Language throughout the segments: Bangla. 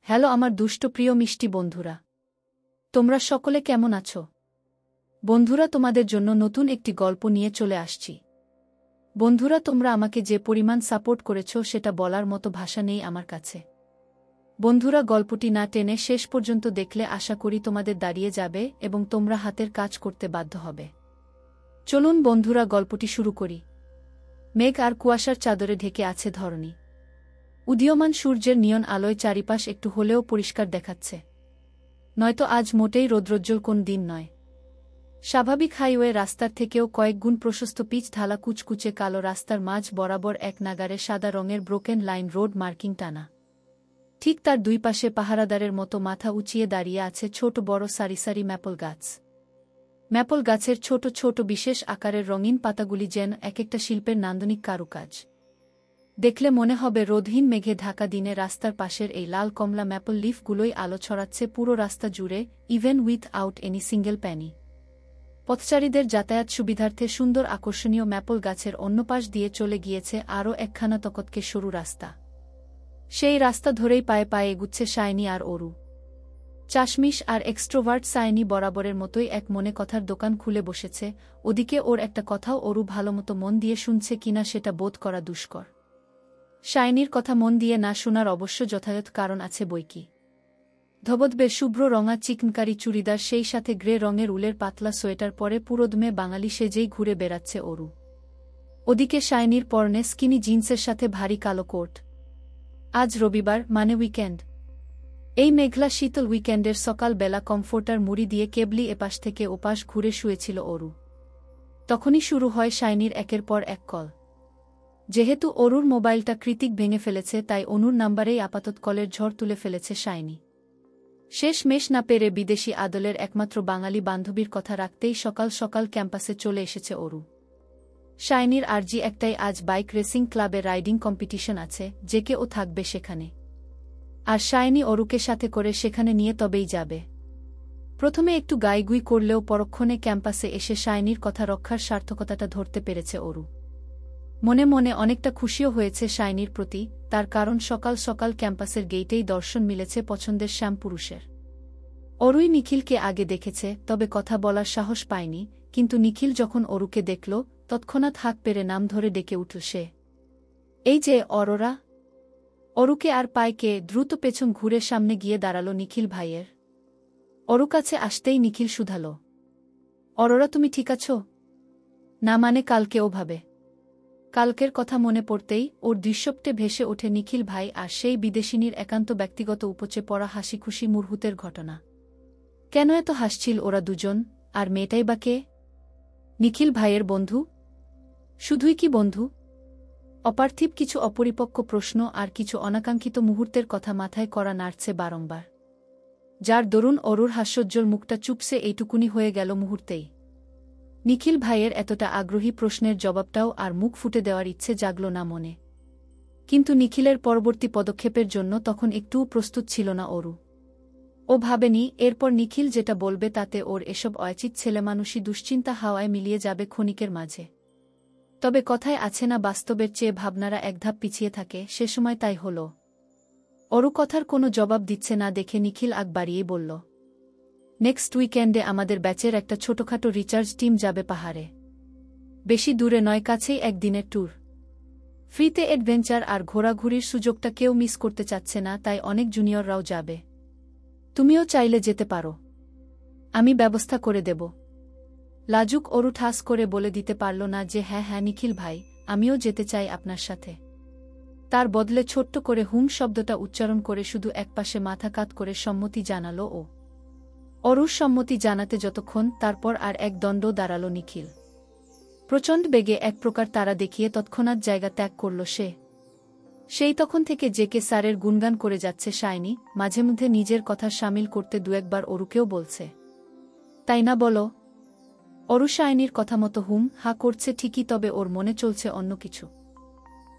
হ্যালো আমার দুষ্ট প্রিয় মিষ্টি বন্ধুরা, তোমরা সকলে কেমন আছো? বন্ধুরা, তোমাদের জন্য নতুন একটি গল্প নিয়ে চলে আসছি। বন্ধুরা, তোমরা আমাকে যে পরিমাণ সাপোর্ট করেছো সেটা বলার মতো ভাষা নেই আমার কাছে। বন্ধুরা, গল্পটি না টেনে শেষ পর্যন্ত দেখলে আশা করি তোমাদের দাঁড়িয়ে যাবে এবং তোমরা হাতের কাজ করতে বাধ্য হবে। চলুন বন্ধুরা, গল্পটি শুরু করি। মেঘ আর কুয়াশার চাদরে ঢেকে আছে ধরণী। উদীয়মান সূর্যের নিয়ন আলোয় চারিপাশ একটু হলেও পরিষ্কার দেখাচ্ছে। নয়তো আজ মোটেই রৌদ্রোজ্জ্বল কোন দিন নয়। স্বাভাবিক হাইওয়ে রাস্তার থেকেও কয়েক গুণ প্রশস্ত পিচ ঢালা কুচকুচে কালো রাস্তার মাঝ বরাবর এক নাগারে সাদা রঙের ব্রোকেন লাইন রোড মার্কিং টানা। ঠিক তার দুই পাশে পাহারাদারের মতো মাথা উঁচিয়ে দাঁড়িয়ে আছে ছোট বড় সারি সারি ম্যাপল গাছ। ম্যাপল গাছের ছোট ছোট বিশেষ আকারের রঙিন পাতাগুলি যেন এক একটা শিল্পের নান্দনিক কারুকাজ। দেখলে মনে হবে রোদহীন মেঘে ঢাকা দিনে রাস্তার পাশের এই লাল কমলা ম্যাপল লিফগুলোই আলো ছড়াচ্ছে পুরো রাস্তা জুড়ে, even without any single penny. পথচারীদের যাতায়াত সুবিধার্থে সুন্দর আকর্ষণীয় ম্যাপল গাছের অন্য পাশ দিয়ে চলে গিয়েছে আরও একখানা তকতকে সরু রাস্তা। সেই রাস্তা ধরেই পায়ে পায়ে এগুচ্ছে শাইনি আর অরু। চাশমিশ আর এক্সট্রোভার্ট শাইনি বরাবরের মতোই এক মনে কথার দোকান খুলে বসেছে। ওদিকে ওর একটা কথাও অরু ভালোমতো মন দিয়ে শুনছে কিনা সেটা বোধ করা দুষ্কর। শাইনির কথা মন দিয়ে না শোনার অবশ্য যথাযথ কারণ আছে বইকি। ধবধবে শুভ্র রঙা চিকনকারি চুড়িদার সেই সাথে গ্রে রঙের উলের পাতলা সোয়েটার পরে পুরোদমে বাঙালি সেজেই ঘুরে বেড়াচ্ছে অরু। ওদিকে শাইনির পরনে স্কিনি জিন্সের সাথে ভারী কালো কোট। আজ রবিবার, মানে উইকেন্ড। এই মেঘলা শীতল উইকেন্ডের সকালবেলা কমফোর্টার মুড়ি দিয়ে কেবলি এপাশ থেকে ওপাশ ঘুরে শুয়েছিল অরু। তখনই শুরু হয় শাইনির একের পর এক কল। যেহেতু অরুর মোবাইলটা কৃতিক ভেঙে ফেলেছে তাই অনুর নাম্বারেই আপাতত কলের ঝড় তুলে ফেলেছে শাইনি। শেষ মেশ না পেরে বিদেশি আদলের একমাত্র বাঙালি বান্ধবীর কথা রাখতেই সকাল সকাল ক্যাম্পাসে চলে এসেছে অরু। শাইনির আর্জি একটাই, আজ বাইক রেসিং ক্লাবে রাইডিং কম্পিটিশন আছে, যে কেউ থাকবে সেখানে। আর শাইনি অরুকে সাথে করে সেখানে নিয়ে তবেই যাবে। প্রথমে একটু গাইগুই করলেও পরক্ষণে ক্যাম্পাসে এসে শাইনির কথা রক্ষার সার্থকতাটা ধরতে পেরেছে অরু। মনে মনে অনেকটা খুশিও হয়েছে শাইনির প্রতি, তার কারণ সকাল সকাল ক্যাম্পাসের গেইটেই দর্শন মিলেছে পছন্দের শ্যামপুরুষের। অরুই নিখিলকে আগে দেখেছে, তবে কথা বলার সাহস পায়নি, কিন্তু নিখিল যখন অরুকে দেখল তৎক্ষণাৎ হাত পেরে নাম ধরে ডেকে উঠল সে। এই যে অরোরা। অরুকে আর পায়কে দ্রুত পেছন ঘুরে সামনে গিয়ে দাঁড়াল নিখিল ভাইয়ের। অরু কাছে আসতেই নিখিল শুধাল, অরোরা তুমি ঠিক আছো? না মানে কালকে ওভাবে। কালকের কথা মনে পড়তেই ওর দৃশ্যপটে ভেসে ওঠে নিখিল ভাই আর সেই বিদেশিনীর একান্ত ব্যক্তিগত উপচে পড়া হাসিখুশি মুহূর্তের ঘটনা। কেন এত হাসছিল ওরা দুজন, আর মেয়েটাই বা কে? নিখিল ভাইয়ের বন্ধু? শুধুই কি বন্ধু? অপার্থিব কিছু অপরিপক্ক প্রশ্ন আর কিছু অনাকাঙ্ক্ষিত মুহূর্তের কথা মাথায় করা নাড়ছে বারংবার, যার দরুন অরুর হাস্যোজ্জ্বল মুখটা চুপসে এইটুকুনি হয়ে গেল মুহূর্তেই। নিখিল ভাইয়ের এতটা আগ্রহী প্রশ্নের জবাবটাও আর মুখ ফুটে দেওয়ার ইচ্ছে জাগল না মনে। কিন্তু নিখিলের পরবর্তী পদক্ষেপের জন্য তখন একটুও প্রস্তুত ছিল না অরু। ও ভাবেনি এরপর নিখিল যেটা বলবে তাতে ওর এসব অয়াচিত ছেলেমানুষি দুশ্চিন্তা হাওয়ায় মিলিয়ে যাবে ক্ষণিকের মাঝে। তবে কথায় আছে না, বাস্তবের চেয়ে ভাবনারা একধাপ পিছিয়ে থাকে, সে সময় তাই হল। অরু কথার কোনো জবাব দিচ্ছে না দেখে নিখিল আগ বাড়িয়েই বলল, নেক্সট উইকেন্ডে আমাদের ব্যাচের একটা ছোটখাটো রিচার্জ টিম যাবে পাহাড়ে। বেশি দূরে নয়, কাছেই একদিনের ট্যুর। ফ্রিতে অ্যাডভেঞ্চার আর ঘোরাঘুরির সুযোগটা কেউ মিস করতে চাচ্ছে না, তাই অনেক জুনিয়ররাও যাবে। তুমিও চাইলে যেতে পারো, আমি ব্যবস্থা করে দেব। লাজুক অরু ঠাস করে বলে দিতে পারল না যে হ্যাঁ হ্যাঁ নিখিল ভাই, আমিও যেতে চাই আপনার সাথে। তার বদলে ছোট্ট করে হুম শব্দটা উচ্চারণ করে শুধু একপাশে মাথা কাত করে সম্মতি জানাল ও। অরুর সম্মতি জানাতে যতক্ষণ, তারপর আর এক দণ্ড দাঁড়াল নিখিল। প্রচণ্ড বেগে এক প্রকার তারা দেখিয়ে তৎক্ষণাৎ জায়গা ত্যাগ করল সে। সেই তখন থেকে জেকে স্যারের গুণগান করে যাচ্ছে শাইনি, মাঝে মধ্যে নিজের কথা সামিল করতে দু একবার অরুকেও বলছে, তাই না বলো? অরু শাইনির কথা মতো হুম হা করছে ঠিকই, তবে ওর মনে চলছে অন্য কিছু।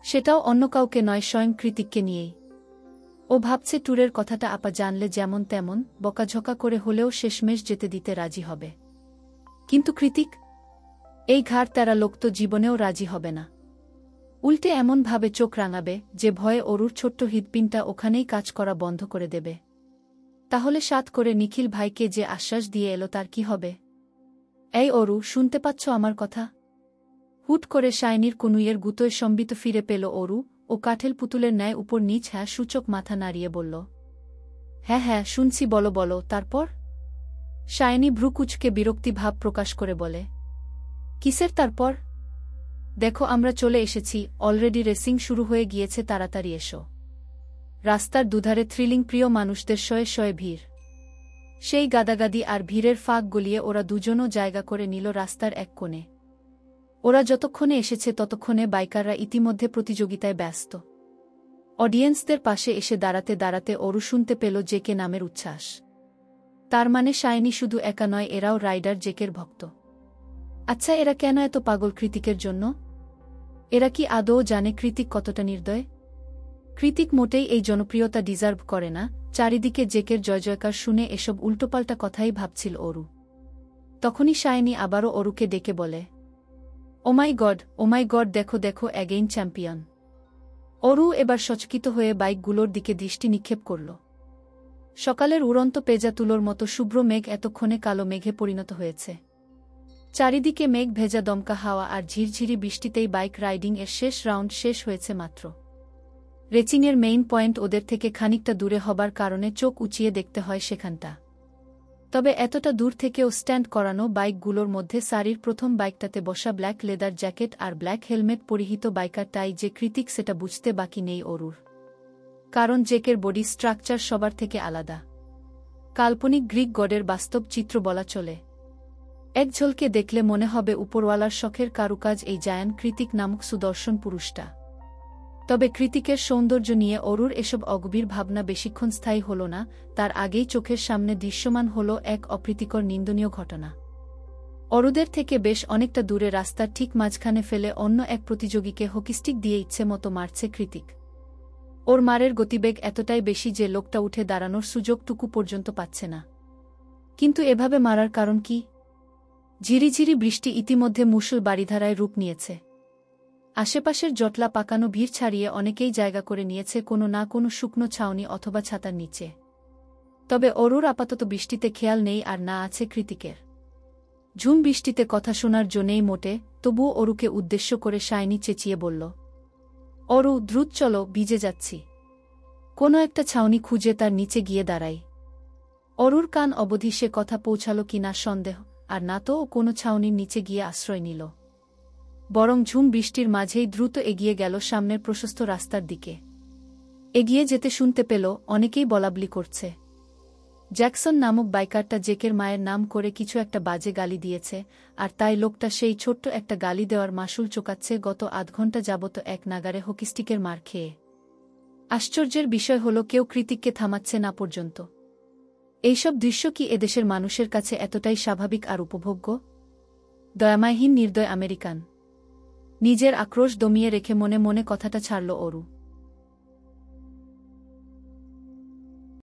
সেটাও অন্য কাউকে নয়, স্বয়ং কৃতিককে নিয়েই। ও ভাবছে ট্যুরের কথাটা আপা জানলে যেমন তেমন বকাঝকা করে হলেও শেষমেশ যেতে দিতে রাজি হবে। কিন্তু কৃতিক, এই ঘাড় তেরা লোক তো জীবনেও রাজি হবে না। উল্টে এমনভাবে চোখ রাঙাবে যে ভয়ে অরুর ছোট্ট হৃৎপিণ্ডটা ওখানেই কাজ করা বন্ধ করে দেবে। তাহলে সাত করে নিখিল ভাইকে যে আশ্বাস দিয়ে এলো তার কি হবে? এই অরু, শুনতে পাচ্ছ আমার কথা? হুট করে শাইনির কনুইয়ের গুতোয় সম্বিত ফিরে পেল অরু ও কাঠেল পুতুলের ন্যায় উপর নিচ হ্যাঁ সূচক মাথা নাড়িয়ে বলল, হ্যাঁ হ্যাঁ শুনছি, বলো বলো, তারপর? শাইনি ভ্রুকুচকে বিরক্তি ভাব প্রকাশ করে বলে, কিসের তারপর? দেখো আমরা চলে এসেছি, অলরেডি রেসিং শুরু হয়ে গিয়েছে, তাড়াতাড়ি এসো। রাস্তার দুধারে থ্রিলিং প্রিয় মানুষদের শয়ে শয়ে ভিড়। সেই গাদাগাদি আর ভিড়ের ফাঁক গলিয়ে ওরা দুজনও জায়গা করে নিল রাস্তার এক কোণে। ওরা যতক্ষণে এসেছে ততক্ষণে বাইকাররা ইতিমধ্যে প্রতিযোগিতায় ব্যস্ত। অডিয়েন্সদের পাশে এসে দাঁড়াতে দাঁড়াতে অরু শুনতে পেল জেকে নামের উচ্ছ্বাস। তার মানে শাইনি শুধু একা নয়, এরাও রাইডার জেকের ভক্ত। আচ্ছা, এরা কেন এত পাগল কৃতিকের জন্য? এরা কি আদৌ জানে কৃতিক কতটা নির্দয়? কৃতিক মোটেই এই জনপ্রিয়তা ডিজার্ভ করে না। চারিদিকে জেকের জয়জয়কার শুনে এসব উল্টোপাল্টা কথাই ভাবছিল অরু। তখনই শাইনি আবারও অরুকে ডেকে বলে, ও মাই গড, দেখো দেখো, অ্যাগেইন চ্যাম্পিয়ন। অরু এবার সচকিত হয়ে বাইকগুলোর দিকে দৃষ্টি নিক্ষেপ করল। সকালের উড়ন্ত পেজা তুলোর মতো শুভ্র মেঘ এতক্ষণে কালো মেঘে পরিণত হয়েছে। চারিদিকে মেঘ ভেজা দমকা হাওয়া আর ঝিরঝিরি বৃষ্টিতেই বাইক রাইডিং এর শেষ রাউন্ড শেষ হয়েছে মাত্র। রেচিংয়ের মেইন পয়েন্ট ওদের থেকে খানিকটা দূরে হবার কারণে চোখ উঁচিয়ে দেখতে হয় সেখানটা। তবে এতটা দূর থেকেও স্ট্যান্ড করানো বাইকগুলোর মধ্যে সারির প্রথম বাইকটাতে বসা ব্ল্যাক লেদার জ্যাকেট আর ব্ল্যাক হেলমেট পরিহিত বাইকারটাই যে কৃতিক সেটা বুঝতে বাকি নেই অরুর। কারণ জেকের বডি স্ট্রাকচার সবার থেকে আলাদা। কাল্পনিক গ্রিক গডের বাস্তব চিত্র বলা চলে। এক ঝলকে দেখলে মনে হবে উপরওয়ালার শখের কারুকাজ এই জায়ান কৃতিক নামক সুদর্শন পুরুষটা। তবে কৃতিকের সৌন্দর্য নিয়ে অরুর এসব অগভীর ভাবনা বেশিক্ষণ স্থায়ী হল না। তার আগেই চোখের সামনে দৃশ্যমান হল এক অপ্রীতিকর নিন্দনীয় ঘটনা। অরুদের থেকে বেশ অনেকটা দূরে রাস্তার ঠিক মাঝখানে ফেলে অন্য এক প্রতিযোগীকে হকিস্টিক দিয়ে ইচ্ছে মতো মারছে কৃতিক। ওর মারের গতিবেগ এতটাই বেশি যে লোকটা উঠে দাঁড়ানোর সুযোগটুকু পর্যন্ত পাচ্ছে না। কিন্তু এভাবে মারার কারণ কি? ঝিরিঝিরি বৃষ্টি ইতিমধ্যে মুষল বারিধারায় রূপ নিয়েছে। আশেপাশের জটলা পাকানো ভিড় ছাড়িয়ে অনেকেই জায়গা করে নিয়েছে কোনো না কোনো শুকনো ছাউনি অথবা ছাতার নিচে। তবে অরুর আপাতত বৃষ্টিতে খেয়াল নেই, আর না আছে কৃতিকের। ঝুম বৃষ্টিতে কথা শোনার জন্যেই মোটে, তবুও অরুকে উদ্দেশ্য করে শাইনি চেঁচিয়ে বলল, অরু, দ্রুত চলো, ভিজে যাচ্ছি। কোনো একটা ছাউনি খুঁজে তার নিচে গিয়ে দাঁড়াই। অরুর কান অবধি সে কথা পৌঁছাল কি না সন্দেহ, আর না তো কোনো ছাউনির নিচে গিয়ে আশ্রয় নিল। বরং ঝুম বৃষ্টির মাঝেই দ্রুত এগিয়ে গেল সামনের প্রশস্ত রাস্তার দিকে। এগিয়ে যেতে শুনতে পেল অনেকেই বলাবলি করছে। জ্যাকসন নামক বাইকারটা জেকের মায়ের নাম করে কিছু একটা বাজে গালি দিয়েছে, আর তাই লোকটা সেই ছোট্ট একটা গালি দেওয়ার মাসুল চোকাচ্ছে গত আধ ঘণ্টা যাবত এক নাগারে হকিস্টিকের মার খেয়ে। আশ্চর্যের বিষয় হল কেউ কৃতিককে থামাচ্ছে না পর্যন্ত। এইসব দৃশ্য কি এদেশের মানুষের কাছে এতটাই স্বাভাবিক আর উপভোগ্য? দয়াময়হীন নির্দয় আমেরিকান। নিজের আক্রোশ দমিয়ে রেখে মনে মনে কথাটা ছাড়ল অরু।